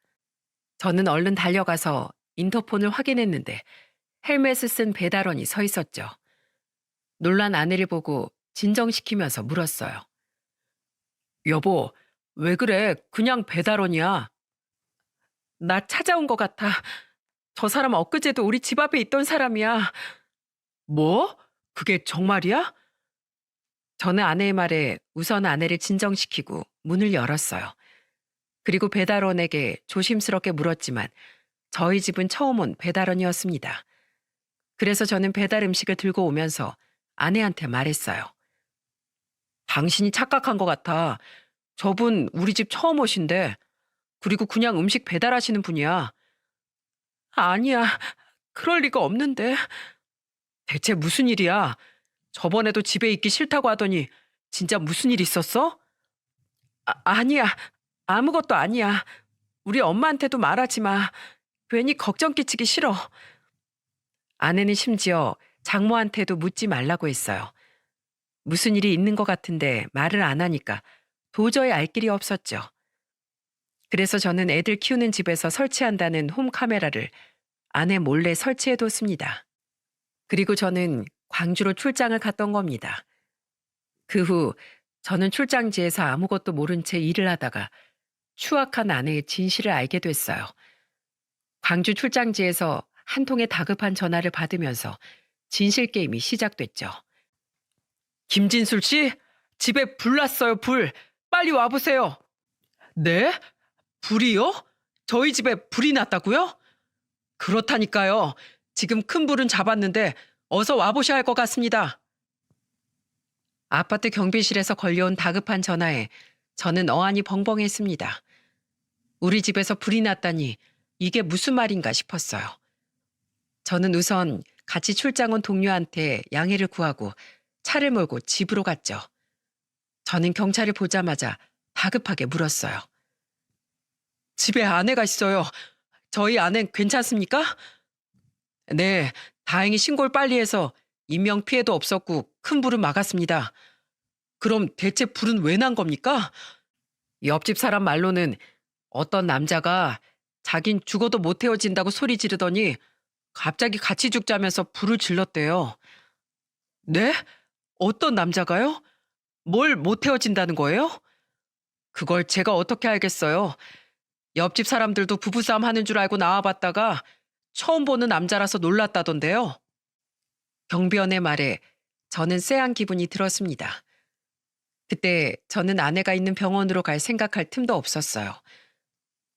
저는 얼른 달려가서 인터폰을 확인했는데 헬멧을 쓴 배달원이 서 있었죠. 놀란 아내를 보고 진정시키면서 물었어요. 여보, 왜 그래? 그냥 배달원이야. 나 찾아온 것 같아. 저 사람 엊그제도 우리 집 앞에 있던 사람이야. 뭐? 그게 정말이야? 저는 아내의 말에 우선 아내를 진정시키고 문을 열었어요. 그리고 배달원에게 조심스럽게 물었지만 저희 집은 처음 온 배달원이었습니다. 그래서 저는 배달 음식을 들고 오면서 아내한테 말했어요. 당신이 착각한 것 같아. 저분 우리 집 처음 오신데, 그리고 그냥 음식 배달하시는 분이야. 아니야, 그럴 리가 없는데. 대체 무슨 일이야? 저번에도 집에 있기 싫다고 하더니 진짜 무슨 일 있었어? 아니야, 아무것도 아니야. 우리 엄마한테도 말하지 마. 괜히 걱정 끼치기 싫어. 아내는 심지어 장모한테도 묻지 말라고 했어요. 무슨 일이 있는 것 같은데 말을 안 하니까 도저히 알 길이 없었죠. 그래서 저는 애들 키우는 집에서 설치한다는 홈 카메라를 아내 몰래 설치해뒀습니다. 그리고 저는 광주로 출장을 갔던 겁니다. 그 후 저는 출장지에서 아무것도 모른 채 일을 하다가 추악한 아내의 진실을 알게 됐어요. 광주 출장지에서 한 통의 다급한 전화를 받으면서 진실 게임이 시작됐죠. 김진술 씨, 집에 불 났어요, 불. 빨리 와보세요. 네? 불이요? 저희 집에 불이 났다고요? 그렇다니까요. 지금 큰 불은 잡았는데 어서 와보셔야 할 것 같습니다. 아파트 경비실에서 걸려온 다급한 전화에 저는 어안이 벙벙했습니다. 우리 집에서 불이 났다니 이게 무슨 말인가 싶었어요. 저는 우선 같이 출장 온 동료한테 양해를 구하고 차를 몰고 집으로 갔죠. 저는 경찰을 보자마자 다급하게 물었어요. 집에 아내가 있어요. 저희 아내는 괜찮습니까? 네, 다행히 신고를 빨리 해서 인명피해도 없었고 큰 불은 막았습니다. 그럼 대체 불은 왜 난 겁니까? 옆집 사람 말로는 어떤 남자가 자긴 죽어도 못 헤어진다고 소리 지르더니 갑자기 같이 죽자면서 불을 질렀대요. 네? 어떤 남자가요? 뭘 못 헤어진다는 거예요? 그걸 제가 어떻게 알겠어요? 옆집 사람들도 부부싸움 하는 줄 알고 나와봤다가 처음 보는 남자라서 놀랐다던데요. 경비원의 말에 저는 쎄한 기분이 들었습니다. 그때 저는 아내가 있는 병원으로 갈 생각할 틈도 없었어요.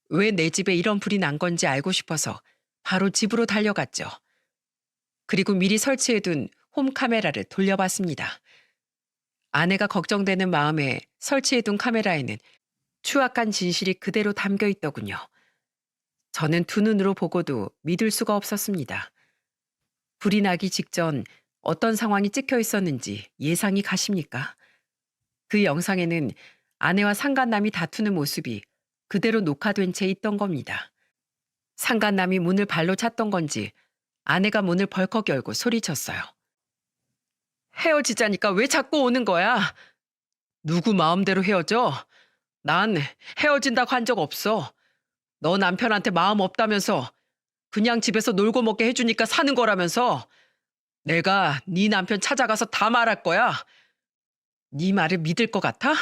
왜 내 집에 이런 불이 난 건지 알고 싶어서 바로 집으로 달려갔죠. 그리고 미리 설치해둔 홈 카메라를 돌려봤습니다. 아내가 걱정되는 마음에 설치해둔 카메라에는 추악한 진실이 그대로 담겨 있더군요. 저는 두 눈으로 보고도 믿을 수가 없었습니다. 불이 나기 직전 어떤 상황이 찍혀 있었는지 예상이 가십니까? 그 영상에는 아내와 상간남이 다투는 모습이 그대로 녹화된 채 있던 겁니다. 상간남이 문을 발로 찼던 건지 아내가 문을 벌컥 열고 소리쳤어요. 헤어지자니까 왜 자꾸 오는 거야? 누구 마음대로 헤어져? 난 헤어진다고 한 적 없어. 너 남편한테 마음 없다면서 그냥 집에서 놀고 먹게 해주니까 사는 거라면서 내가 네 남편 찾아가서 다 말할 거야. 네 말을 믿을 것 같아?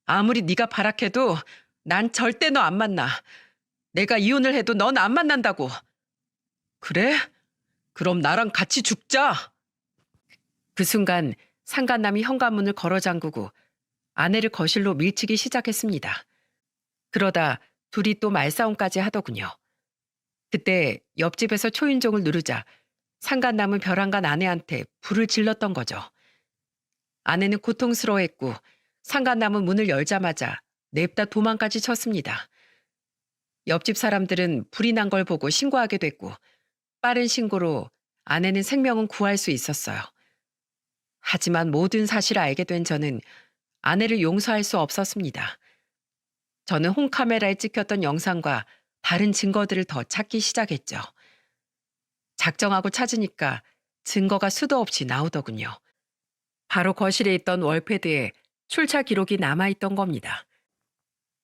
아무리 네가 발악해도 난 절대 너 안 만나. 내가 이혼을 해도 넌 안 만난다고. 그래? 그럼 나랑 같이 죽자. 그 순간 상간남이 현관문을 걸어 잠그고 아내를 거실로 밀치기 시작했습니다. 그러다 둘이 또 말싸움까지 하더군요. 그때 옆집에서 초인종을 누르자 상간남은 벼랑간 아내한테 불을 질렀던 거죠. 아내는 고통스러워했고 상간남은 문을 열자마자 냅다 도망까지 쳤습니다. 옆집 사람들은 불이 난 걸 보고 신고하게 됐고 빠른 신고로 아내는 생명은 구할 수 있었어요. 하지만 모든 사실을 알게 된 저는 아내를 용서할 수 없었습니다. 저는 홈카메라에 찍혔던 영상과 다른 증거들을 더 찾기 시작했죠. 작정하고 찾으니까 증거가 수도 없이 나오더군요. 바로 거실에 있던 월패드에 출차 기록이 남아있던 겁니다.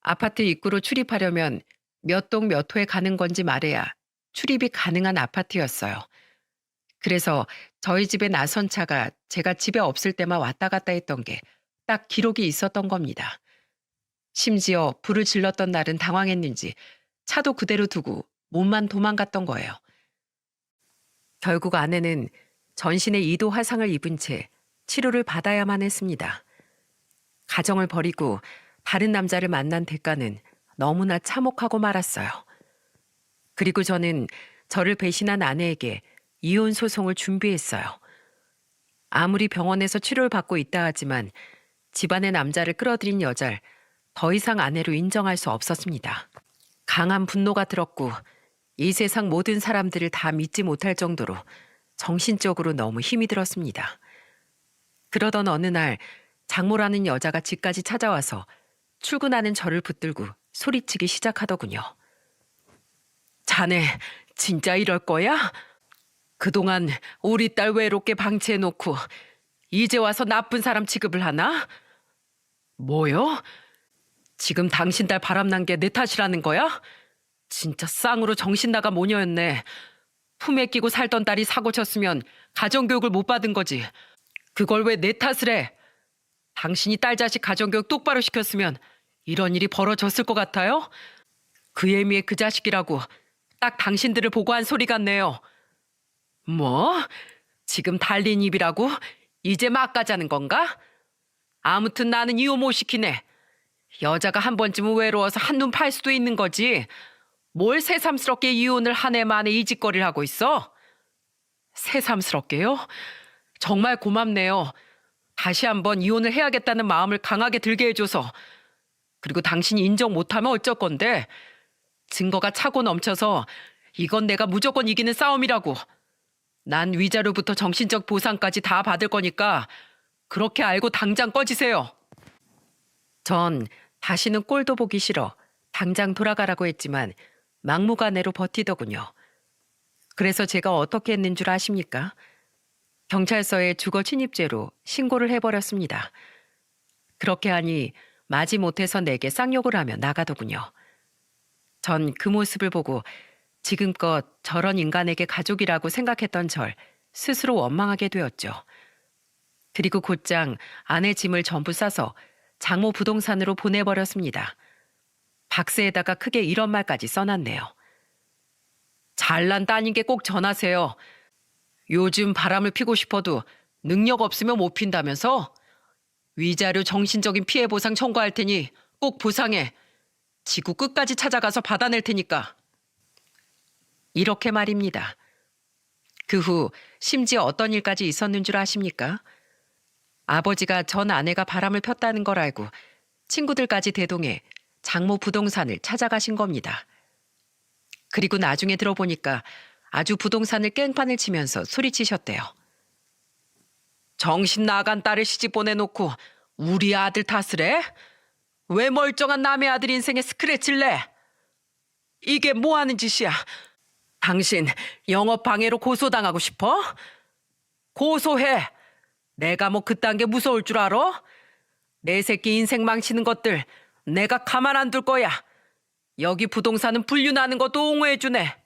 아파트 입구로 출입하려면 몇 동 몇 호에 가는 건지 말해야 출입이 가능한 아파트였어요. 그래서 저희 집에 나선 차가 제가 집에 없을 때만 왔다 갔다 했던 게 딱 기록이 있었던 겁니다. 심지어 불을 질렀던 날은 당황했는지 차도 그대로 두고 몸만 도망갔던 거예요. 결국 아내는 전신에 2도 화상을 입은 채 치료를 받아야만 했습니다. 가정을 버리고 다른 남자를 만난 대가는 너무나 참혹하고 말았어요. 그리고 저는 저를 배신한 아내에게 이혼 소송을 준비했어요. 아무리 병원에서 치료를 받고 있다 하지만 집안의 남자를 끌어들인 여자를 더 이상 아내로 인정할 수 없었습니다. 강한 분노가 들었고 이 세상 모든 사람들을 다 믿지 못할 정도로 정신적으로 너무 힘이 들었습니다. 그러던 어느 날 장모라는 여자가 집까지 찾아와서 출근하는 저를 붙들고 소리치기 시작하더군요. 자네 진짜 이럴 거야? 그동안 우리 딸 외롭게 방치해놓고 이제 와서 나쁜 사람 취급을 하나? 뭐요? 지금 당신 딸 바람난 게 내 탓이라는 거야? 진짜 쌍으로 정신 나간 모녀였네. 품에 끼고 살던 딸이 사고 쳤으면 가정교육을 못 받은 거지. 그걸 왜 내 탓을 해? 당신이 딸 자식 가정교육 똑바로 시켰으면 이런 일이 벌어졌을 것 같아요? 그 애미의 그 자식이라고 딱 당신들을 보고한 소리 같네요. 뭐? 지금 달린 입이라고? 이제 막 가자는 건가? 아무튼 나는 이혼 못 시키네. 여자가 한 번쯤은 외로워서 한눈 팔 수도 있는 거지. 뭘 새삼스럽게 이혼을 한 해 만에 이 짓거리를 하고 있어? 새삼스럽게요? 정말 고맙네요. 다시 한번 이혼을 해야겠다는 마음을 강하게 들게 해줘서. 그리고 당신이 인정 못하면 어쩔 건데. 증거가 차고 넘쳐서 이건 내가 무조건 이기는 싸움이라고. 난 위자료부터 정신적 보상까지 다 받을 거니까 그렇게 알고 당장 꺼지세요. 전 다시는 꼴도 보기 싫어 당장 돌아가라고 했지만 막무가내로 버티더군요. 그래서 제가 어떻게 했는 줄 아십니까? 경찰서에 주거 침입죄로 신고를 해버렸습니다. 그렇게 하니 마지못해서 내게 쌍욕을 하며 나가더군요. 전 그 모습을 보고 지금껏 저런 인간에게 가족이라고 생각했던 절 스스로 원망하게 되었죠. 그리고 곧장 아내 짐을 전부 싸서 장모 부동산으로 보내버렸습니다. 박스에다가 크게 이런 말까지 써놨네요. 잘난 따님께 꼭 전하세요. 요즘 바람을 피고 싶어도 능력 없으면 못 핀다면서? 위자료 정신적인 피해 보상 청구할 테니 꼭 보상해. 지구 끝까지 찾아가서 받아낼 테니까. 이렇게 말입니다. 그 후 심지어 어떤 일까지 있었는 줄 아십니까? 아버지가 전 아내가 바람을 폈다는 걸 알고 친구들까지 대동해 장모 부동산을 찾아가신 겁니다. 그리고 나중에 들어보니까 아주 부동산을 깽판을 치면서 소리치셨대요. 정신 나간 딸을 시집 보내놓고 우리 아들 탓을 해? 왜 멀쩡한 남의 아들 인생에 스크래치를 내? 이게 뭐 하는 짓이야? 당신 영업방해로 고소당하고 싶어? 고소해. 내가 뭐 그딴 게 무서울 줄 알아? 내 새끼 인생 망치는 것들 내가 가만 안 둘 거야. 여기 부동산은 분류나는 것도 옹호해주네.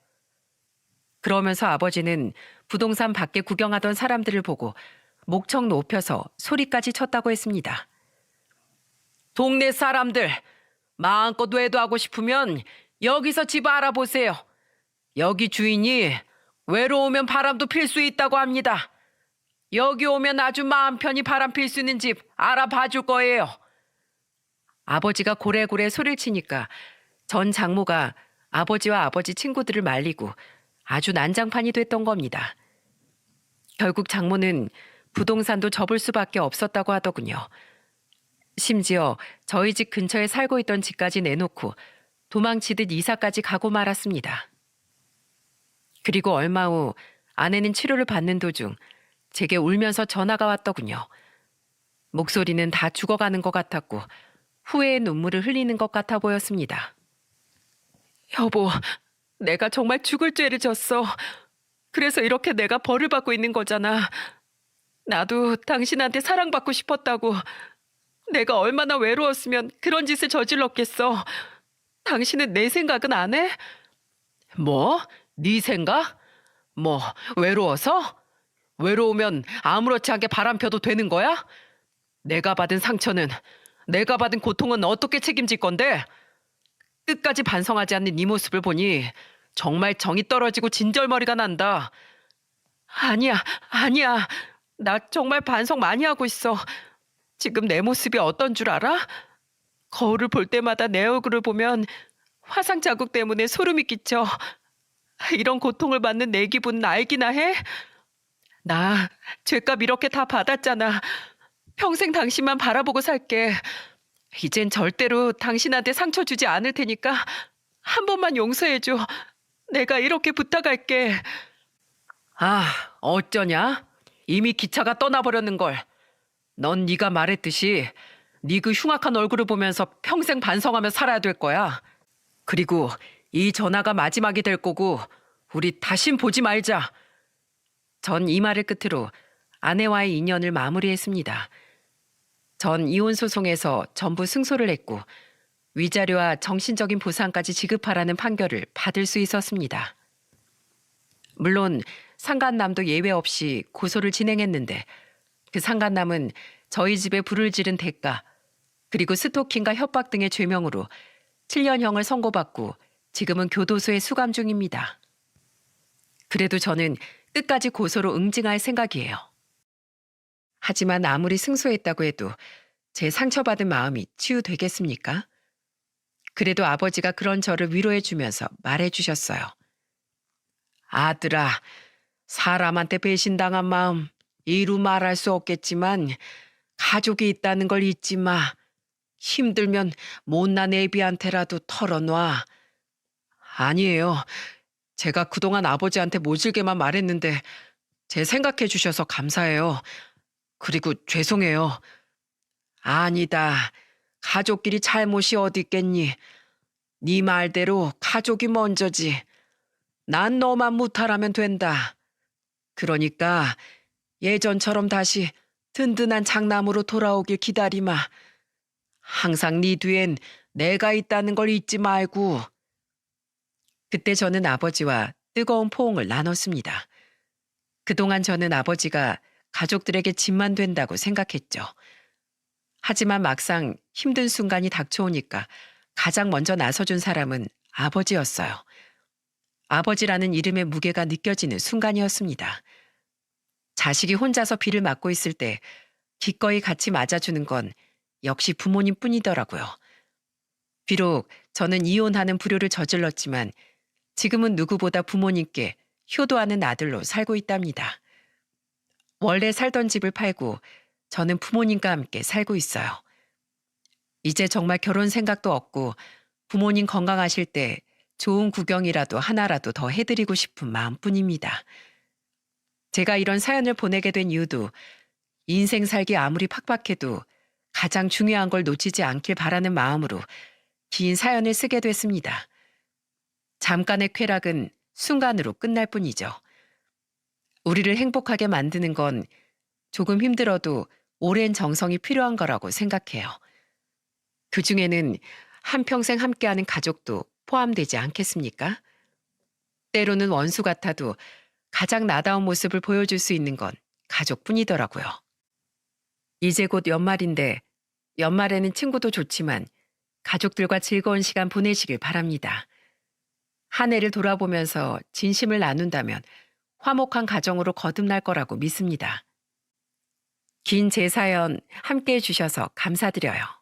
그러면서 아버지는 부동산 밖에 구경하던 사람들을 보고 목청 높여서 소리까지 쳤다고 했습니다. 동네 사람들 마음껏 외도하고 싶으면 여기서 집 알아보세요. 여기 주인이 외로우면 바람도 필 수 있다고 합니다. 여기 오면 아주 마음 편히 바람 필 수 있는 집 알아봐 줄 거예요. 아버지가 고래고래 소리를 치니까 전 장모가 아버지와 아버지 친구들을 말리고 아주 난장판이 됐던 겁니다. 결국 장모는 부동산도 접을 수밖에 없었다고 하더군요. 심지어 저희 집 근처에 살고 있던 집까지 내놓고 도망치듯 이사까지 가고 말았습니다. 그리고 얼마 후 아내는 치료를 받는 도중 제게 울면서 전화가 왔더군요. 목소리는 다 죽어가는 것 같았고 후회의 눈물을 흘리는 것 같아 보였습니다. 여보, 내가 정말 죽을 죄를 졌어. 그래서 이렇게 내가 벌을 받고 있는 거잖아. 나도 당신한테 사랑받고 싶었다고. 내가 얼마나 외로웠으면 그런 짓을 저질렀겠어. 당신은 내 생각은 안 해? 뭐? 네 생각? 뭐 외로워서? 외로우면 아무렇지 않게 바람 펴도 되는 거야? 내가 받은 상처는, 내가 받은 고통은 어떻게 책임질 건데? 끝까지 반성하지 않는 네 모습을 보니 정말 정이 떨어지고 진절머리가 난다. 아니야, 아니야. 나 정말 반성 많이 하고 있어. 지금 내 모습이 어떤 줄 알아? 거울을 볼 때마다 내 얼굴을 보면 화상 자국 때문에 소름이 끼쳐. 이런 고통을 받는 내 기분은 알기나 해? 나 죄값 이렇게 다 받았잖아. 평생 당신만 바라보고 살게. 이젠 절대로 당신한테 상처 주지 않을 테니까 한 번만 용서해줘. 내가 이렇게 부탁할게. 아, 어쩌냐? 이미 기차가 떠나버렸는걸. 넌 네가 말했듯이 네 그 흉악한 얼굴을 보면서 평생 반성하며 살아야 될 거야. 그리고 이 전화가 마지막이 될 거고 우리 다신 보지 말자. 전 이 말을 끝으로 아내와의 인연을 마무리했습니다. 전 이혼 소송에서 전부 승소를 했고 위자료와 정신적인 보상까지 지급하라는 판결을 받을 수 있었습니다. 물론 상간남도 예외 없이 고소를 진행했는데 그 상간남은 저희 집에 불을 지른 대가 그리고 스토킹과 협박 등의 죄명으로 7년형을 선고받고 지금은 교도소에 수감 중입니다. 그래도 저는 끝까지 고소로 응징할 생각이에요. 하지만 아무리 승소했다고 해도 제 상처받은 마음이 치유되겠습니까? 그래도 아버지가 그런 저를 위로해 주면서 말해 주셨어요. 아들아, 사람한테 배신당한 마음 이루 말할 수 없겠지만 가족이 있다는 걸 잊지 마. 힘들면 못난 애비한테라도 털어놔. 아니에요. 제가 그동안 아버지한테 모질게만 말했는데 제 생각해 주셔서 감사해요. 그리고 죄송해요. 아니다. 가족끼리 잘못이 어디 있겠니? 네 말대로 가족이 먼저지. 난 너만 무탈하면 된다. 그러니까 예전처럼 다시 든든한 장남으로 돌아오길 기다리마. 항상 네 뒤엔 내가 있다는 걸 잊지 말고. 그때 저는 아버지와 뜨거운 포옹을 나눴습니다. 그동안 저는 아버지가 가족들에게 짐만 된다고 생각했죠. 하지만 막상 힘든 순간이 닥쳐오니까 가장 먼저 나서준 사람은 아버지였어요. 아버지라는 이름의 무게가 느껴지는 순간이었습니다. 자식이 혼자서 비를 맞고 있을 때 기꺼이 같이 맞아주는 건 역시 부모님뿐이더라고요. 비록 저는 이혼하는 불효를 저질렀지만 지금은 누구보다 부모님께 효도하는 아들로 살고 있답니다. 원래 살던 집을 팔고 저는 부모님과 함께 살고 있어요. 이제 정말 결혼 생각도 없고 부모님 건강하실 때 좋은 구경이라도 하나라도 더 해드리고 싶은 마음뿐입니다. 제가 이런 사연을 보내게 된 이유도 인생 살기 아무리 팍팍해도 가장 중요한 걸 놓치지 않길 바라는 마음으로 긴 사연을 쓰게 됐습니다. 잠깐의 쾌락은 순간으로 끝날 뿐이죠. 우리를 행복하게 만드는 건 조금 힘들어도 오랜 정성이 필요한 거라고 생각해요. 그중에는 한평생 함께하는 가족도 포함되지 않겠습니까? 때로는 원수 같아도 가장 나다운 모습을 보여줄 수 있는 건 가족뿐이더라고요. 이제 곧 연말인데 연말에는 친구도 좋지만 가족들과 즐거운 시간 보내시길 바랍니다. 한 해를 돌아보면서 진심을 나눈다면 화목한 가정으로 거듭날 거라고 믿습니다. 긴 제 사연 함께해 주셔서 감사드려요.